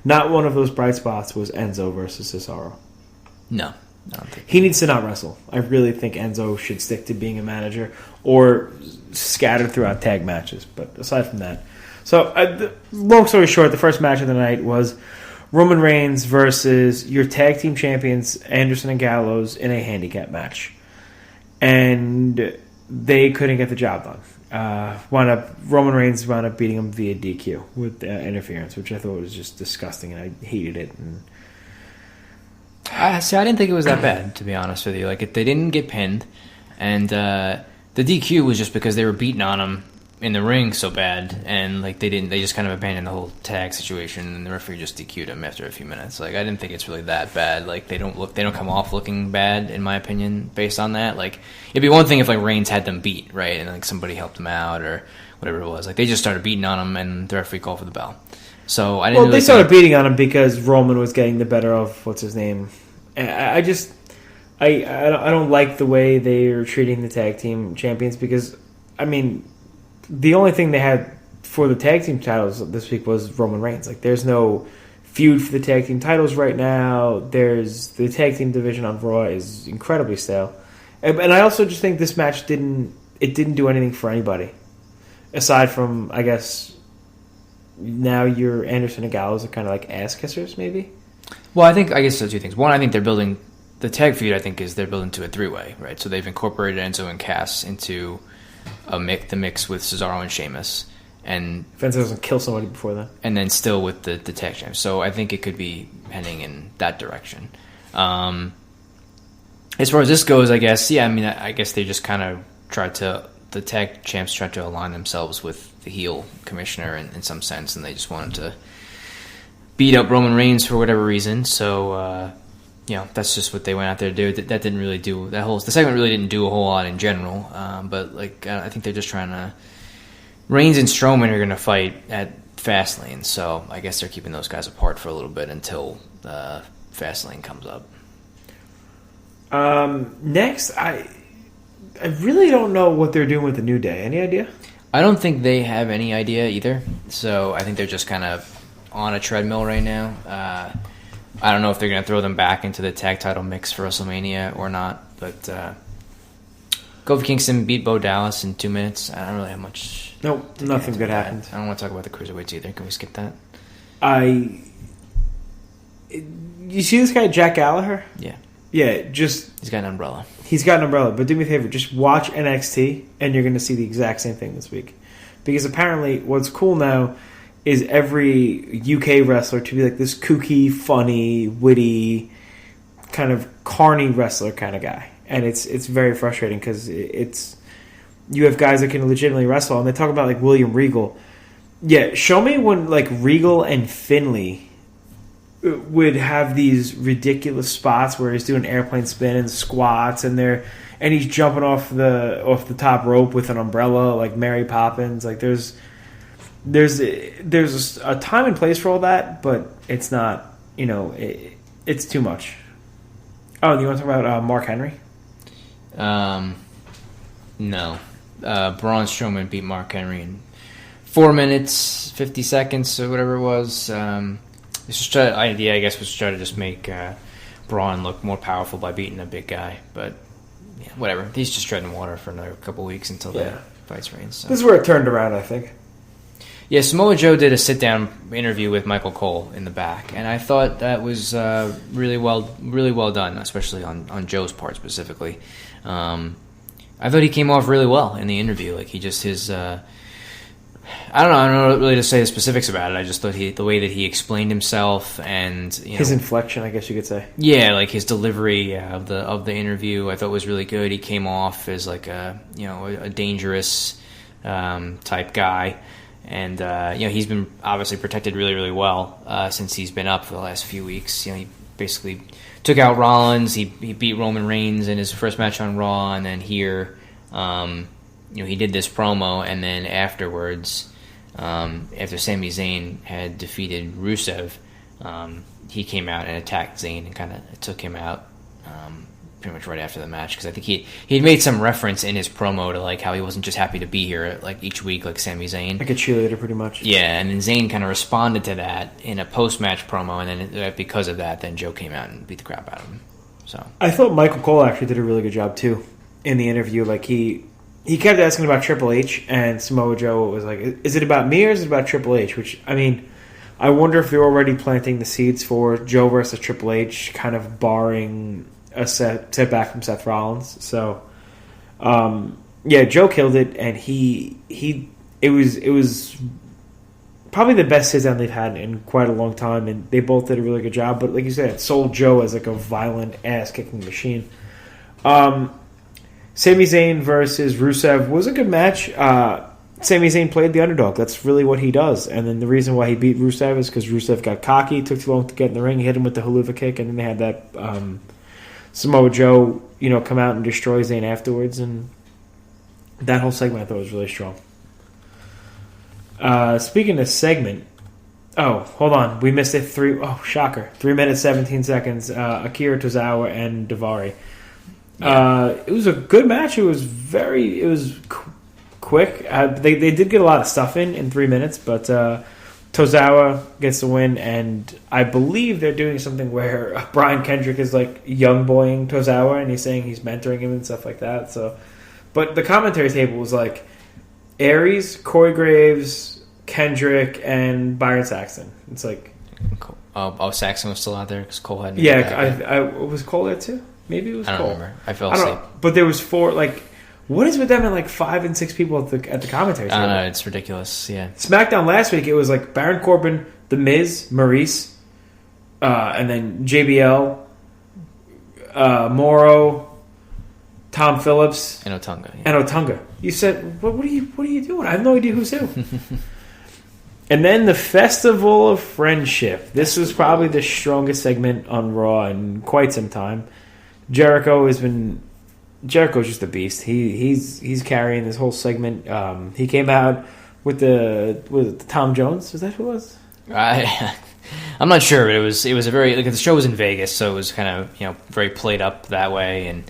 not one of those bright spots was Enzo versus Cesaro. No. I don't think he needs to not wrestle. I really think Enzo should stick to being a manager or scatter throughout tag matches. But aside from that, so long story short, the first match of the night was Roman Reigns versus your tag team champions Anderson and Gallows in a handicap match, and they couldn't get the job done. Roman Reigns wound up beating him via DQ with interference, which I thought was just disgusting, and I hated it. And I didn't think it was that bad, to be honest with you. Like, they didn't get pinned, and the DQ was just because they were beating on him in the ring so bad, and like they just kind of abandoned the whole tag situation, and the referee just DQ'd him after a few minutes. Like, I didn't think it's really that bad. Like, they don't come off looking bad, in my opinion, based on that. Like, it'd be one thing if like Reigns had them beat, right, and like somebody helped them out or whatever it was. Like, they just started beating on him, and the referee called for the bell. So I didn't. Well, they started beating on him because Roman was getting the better of what's his name. I don't like the way they are treating the tag team champions because, I mean, the only thing they had for the tag team titles this week was Roman Reigns. Like, there's no feud for the tag team titles right now. There's the tag team division on Raw is incredibly stale, and I also just think this match didn't do anything for anybody aside from, I guess, now your Anderson and Gallows are kind of like ass kissers, maybe. Well, I guess there's two things. One, I think they're building the tag feud. I think they're building to a three-way, right? So they've incorporated Enzo and Cass into the mix with Cesaro and Sheamus, and if Enzo doesn't kill somebody before that, and then still with the tag champs. So I think it could be heading in that direction. As far as this goes, I guess, yeah. I mean, I guess they just kind of the tag champs tried to align themselves with the heel commissioner in some sense, and they just wanted to beat up Roman Reigns for whatever reason. So, that's just what they went out there to do. That didn't really do the segment really didn't do a whole lot in general. But like, I think they're just trying to. Reigns and Strowman are going to fight at Fastlane, so I guess they're keeping those guys apart for a little bit until Fastlane comes up. Next, I really don't know what they're doing with the New Day. Any idea? I don't think they have any idea either. So I think they're just kind of on a treadmill right now. I don't know if they're going to throw them back into the tag title mix for WrestleMania or not. But Kofi Kingston beat Bo Dallas in 2 minutes. I don't really have much. Nope, nothing good happened. I don't want to talk about the cruiserweights either. Can we skip that? You see this guy Jack Gallagher? Yeah. Yeah, he's got an umbrella. He's got an umbrella, but do me a favor, just watch NXT, and you're going to see the exact same thing this week. Because apparently, what's cool now is every UK wrestler to be like this kooky, funny, witty, kind of carny wrestler kind of guy, and it's very frustrating because you have guys that can legitimately wrestle, and they talk about like William Regal. Yeah, show me when like Regal and Finlay would have these ridiculous spots where he's doing airplane spin and squats, and he's jumping off the top rope with an umbrella like Mary Poppins. Like there's a time and place for all that, but it's not, it's too much. Oh, do you want to talk about Mark Henry? No. Braun Strowman beat Mark Henry in 4 minutes, 50 seconds, or whatever it was. The idea, I guess, was to try to just make Braun look more powerful by beating a big guy. But, yeah, whatever. He's just treading water for another couple weeks until the fight's Reigns. So. This is where it turned around, I think. Yeah, Samoa Joe did a sit-down interview with Michael Cole in the back, and I thought that was really well done, especially on Joe's part specifically. I thought he came off really well in the interview. Like, he just I don't know really to say the specifics about it. I just thought the way that he explained himself and his inflection, I guess you could say. Yeah, like his delivery of the interview, I thought was really good. He came off as like a dangerous type guy, and he's been obviously protected really, really well since he's been up for the last few weeks. He basically took out Rollins. He beat Roman Reigns in his first match on Raw, and then here. He did this promo, and then afterwards, after Sami Zayn had defeated Rusev, he came out and attacked Zayn and kind of took him out pretty much right after the match, because I think he had made some reference in his promo to like how he wasn't just happy to be here like each week like Sami Zayn, like a cheerleader pretty much. Yeah, and then Zayn kind of responded to that in a post-match promo, and then because of that, then Joe came out and beat the crap out of him. So I thought Michael Cole actually did a really good job too in the interview. Like he kept asking about Triple H, and Samoa Joe was like, "Is it about me or is it about Triple H?" Which, I mean, I wonder if they're already planting the seeds for Joe versus Triple H, kind of barring a setback from Seth Rollins. So, yeah, Joe killed it, and it was probably the best sit down they've had in quite a long time, and they both did a really good job. But like you said, it sold Joe as like a violent ass kicking machine. Sami Zayn versus Rusev was a good match. Sami Zayn played the underdog. That's really what he does. And then the reason why he beat Rusev is because Rusev got cocky, took too long to get in the ring, he hit him with the haluva kick, and then they had that Samoa Joe, come out and destroy Zayn afterwards, and that whole segment I thought was really strong. Speaking of segment, hold on, we missed it. Shocker! 3 minutes 17 seconds. Akira Tozawa and Daivari. Yeah. It was a good match. It was quick. They did get a lot of stuff in 3 minutes, but Tozawa gets the win, and I believe they're doing something where Brian Kendrick is like young boying Tozawa, and he's saying he's mentoring him and stuff like that. So, but the commentary table was like Aries, Corey Graves, Kendrick, and Byron Saxton. It's like, Saxton was still out there because Cole hadn't. Yeah, I was Cole there too. Maybe it was Cole. I don't remember. I fell asleep. But there was 4. Like, what is with them and like 5 and 6 people at the commentary table? I don't know. It's ridiculous. Yeah. Smackdown last week, it was like Baron Corbin, The Miz, Maurice, and then JBL, Morrow, Tom Phillips, and Otunga. Yeah. And Otunga. You said, what are you doing? I have no idea who's who. And then the Festival of Friendship. This was probably the strongest segment on Raw in quite some time. Jericho's just a beast. He's carrying this whole segment. He came out with the Tom Jones. Was that who it was? I'm not sure, but it was a very the show was in Vegas, so it was kind of very played up that way, and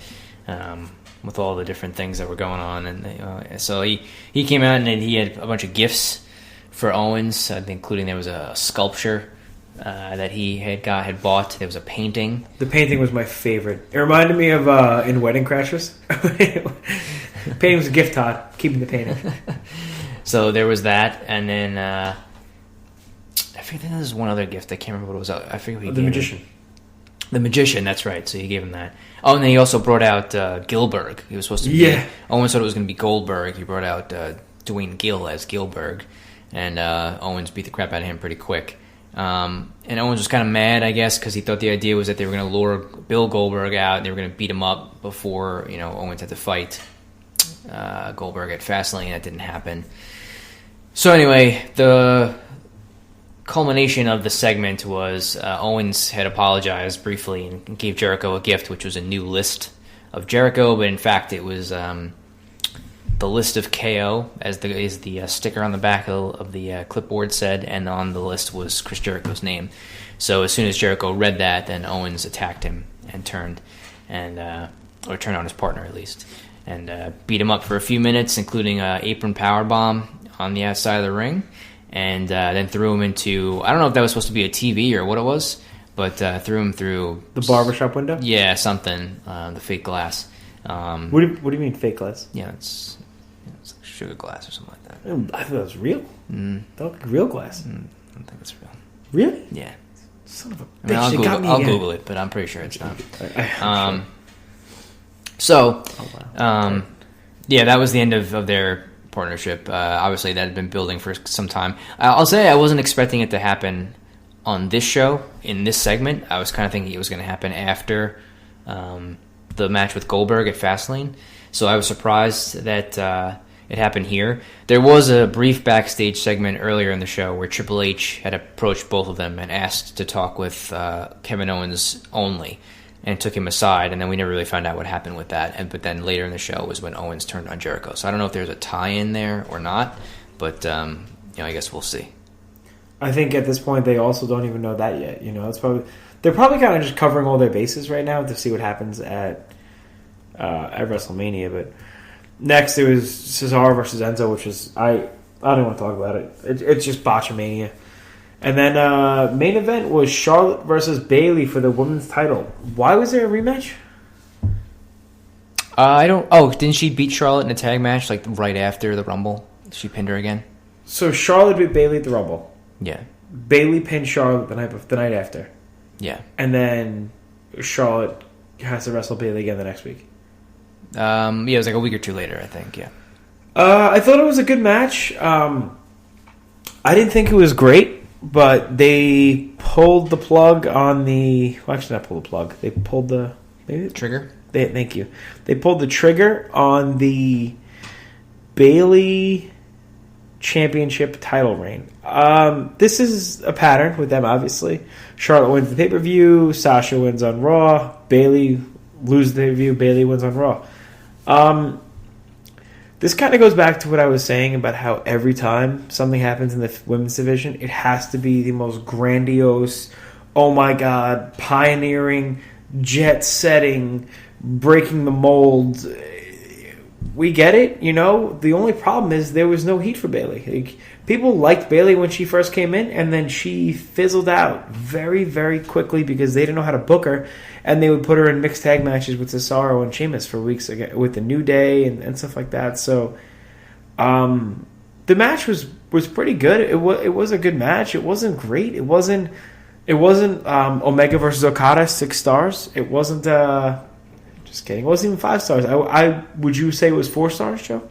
with all the different things that were going on, and so he came out and he had a bunch of gifts for Owens, including there was a sculpture that he had bought. There was a painting. The painting was my favorite. It reminded me of in Wedding Crashers. Painting was a gift, Todd. Keeping the painting. So there was that, and then I forget. There was one other gift. I can't remember what it was. I forget what he gave. The Magician. The Magician. That's right. So he gave him that. Oh, and then he also brought out Gilberg. He was supposed to be. Yeah. Owens thought it was going to be Goldberg. He brought out Dwayne Gill as Gilberg, and Owens beat the crap out of him pretty quick. And Owens was kind of mad, I guess, because he thought the idea was that they were going to lure Bill Goldberg out and they were going to beat him up before Owens had to fight Goldberg at Fastlane. That didn't happen. So anyway, the culmination of the segment was Owens had apologized briefly and gave Jericho a gift, which was a new list of Jericho, but in fact it was the list of KO, as the sticker on the back of the clipboard said, and on the list was Chris Jericho's name. So as soon as Jericho read that, then Owens attacked him and turned on his partner at least, and beat him up for a few minutes, including an apron powerbomb on the outside of the ring, and then threw him into, I don't know if that was supposed to be a TV or what it was, but threw him through the barbershop window. Yeah, something. The fake glass. What do you mean fake glass? Yeah, it's like sugar glass or something like that. I thought it was real. That looked like real glass. I don't think it's real. Really? Yeah. Son of a bitch! I'll Google it, but I'm pretty sure it's not. Sure. So, yeah, that was the end of their partnership. Obviously, that had been building for some time. I'll say I wasn't expecting it to happen on this show, in this segment. I was kind of thinking it was going to happen after the match with Goldberg at Fastlane. So I was surprised that it happened here. There was a brief backstage segment earlier in the show where Triple H had approached both of them and asked to talk with Kevin Owens only, and took him aside, and then we never really found out what happened with that. But then later in the show was when Owens turned on Jericho. So I don't know if there's a tie-in there or not, but I guess we'll see. I think at this point they also don't even know that yet. They're probably kind of just covering all their bases right now to see what happens at at WrestleMania. But next, it was Cesaro versus Enzo, which is I don't want to talk about it. It's just botchamania. And then main event was Charlotte versus Bayley for the women's title. Why was there a rematch? I don't. Oh, didn't she beat Charlotte in a tag match like right after the Rumble? She pinned her again. So Charlotte beat Bayley at the Rumble. Yeah. Bayley pinned Charlotte the night after. Yeah. And then Charlotte has to wrestle Bayley again the next week. Yeah, it was like a week or two later, I think. Yeah. I thought it was a good match. I didn't think it was great, but they pulled the plug on the. Well, actually, not pull the plug. They pulled the trigger. Thank you. They pulled the trigger on the Bayley Championship title reign. This is a pattern with them, obviously. Charlotte wins the pay-per-view. Sasha wins on Raw. Bayley loses the pay-per-view. Bayley wins on Raw. This kind of goes back to what I was saying about how every time something happens in the women's division, it has to be the most grandiose, oh my god, pioneering, jet-setting, breaking the mold. We get it, you know. The only problem is there was no heat for Bayley. Like, people liked Bayley when she first came in, and then she fizzled out very, very quickly because they didn't know how to book her, and they would put her in mixed tag matches with Cesaro and Sheamus for weeks again, with the New Day and stuff like that. So, the match was pretty good. It was a good match. It wasn't great. It wasn't Omega versus Okada 6 stars. It wasn't. Just kidding. It wasn't even 5 stars. I would you say it was 4 stars, Joe?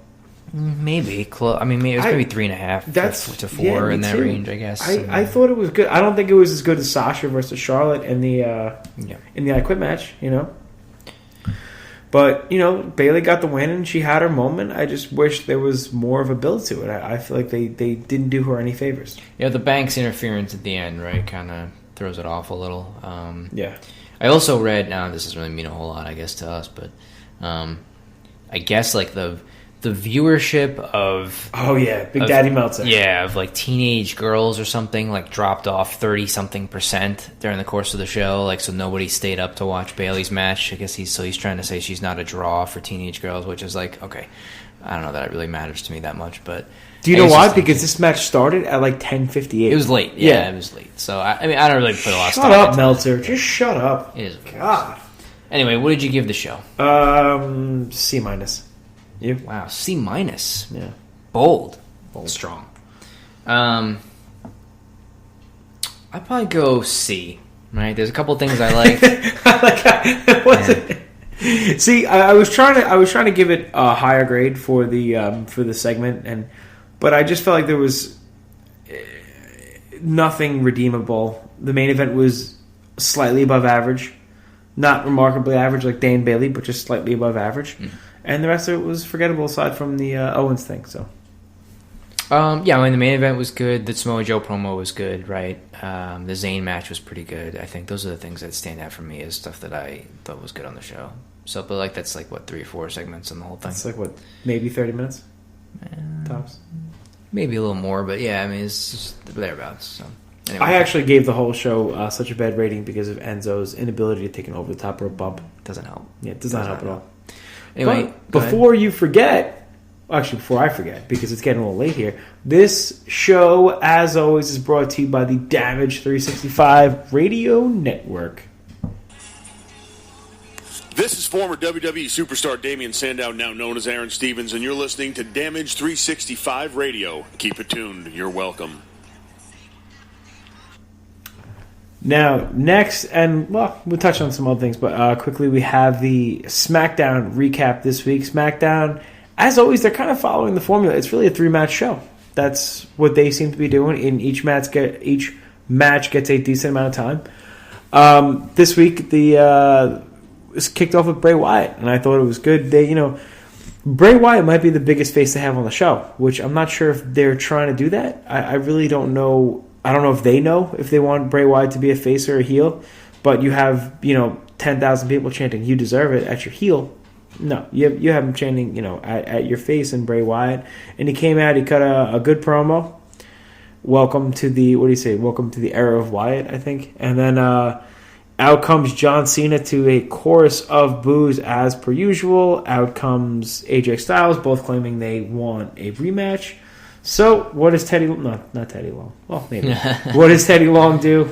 Maybe close. I mean, it was maybe 3.5 to 4 in that range, I guess. I thought it was good. I don't think it was as good as Sasha versus Charlotte in the I Quit match. You know, but you know, Bayley got the win and she had her moment. I just wish there was more of a build to it. I feel like they didn't do her any favors. Yeah, the Banks interference at the end, right, kind of throws it off a little. Yeah. I also read. Now, this doesn't really mean a whole lot, I guess, to us, but I guess like the viewership of Big Daddy Meltzer, of like teenage girls or something like dropped off 30-something% during the course of the show, like so nobody stayed up to watch Bayley's match. I guess he's trying to say she's not a draw for teenage girls, which is like, okay, I don't know that it really matters to me that much, but. Do you know why? Because this match started at like 10:58. It was late. Yeah, it was late. So I mean, I don't really put a lot of stock. Shut up, Meltzer. Just shut up. It is. God. Anyway, what did you give the show? C-. You? Wow, C-. Yeah. Bold. Strong. I'd probably go C. Right? There's a couple things I liked. See, I was trying to give it a higher grade for the segment, but I just felt like there was nothing redeemable. The main event was slightly above average, not remarkably average like Dane Bailey, but just slightly above average. And the rest of it was forgettable aside from the Owens thing. So, I mean, the main event was good. The Samoa Joe promo was good, right? The Zayn match was pretty good. I think those are the things that stand out for me as stuff that I thought was good on the show. So, but like that's like what 3 or 4 segments on the whole thing. It's like what, maybe 30 minutes tops. Maybe a little more, but yeah, I mean it's just thereabouts. So, anyway. I actually gave the whole show such a bad rating because of Enzo's inability to take an over the top rope bump. Doesn't help. Yeah, it does not help at all. Anyway, but before you forget, actually before I forget, because it's getting a little late here, this show, as always, is brought to you by the Damage 365 Radio Network. This is former WWE superstar Damian Sandow, now known as Aaron Stevens, and you're listening to Damage 365 Radio. Keep it tuned. You're welcome. Now, next, and well, we'll touch on some other things, but quickly we have the Smackdown recap this week. Smackdown, as always, they're kind of following the formula. It's really a 3-match show. That's what they seem to be doing. In each match gets a decent amount of time. This week, was kicked off with Bray Wyatt, and I thought it was good. Bray Wyatt might be the biggest face they have on the show, which I'm not sure if they're trying to do that. I really don't know. I don't know if they know if they want Bray Wyatt to be a face or a heel, but you have 10,000 people chanting "You deserve it" at your heel. No, you have him chanting at your face and Bray Wyatt, and he came out. He cut a good promo. Welcome to the Welcome to the era of Wyatt, I think, and then. Out comes John Cena to a chorus of boos as per usual. Out comes AJ Styles, both claiming they want a rematch. So, what does Teddy... not Teddy Long. Well, maybe. What does Teddy Long do?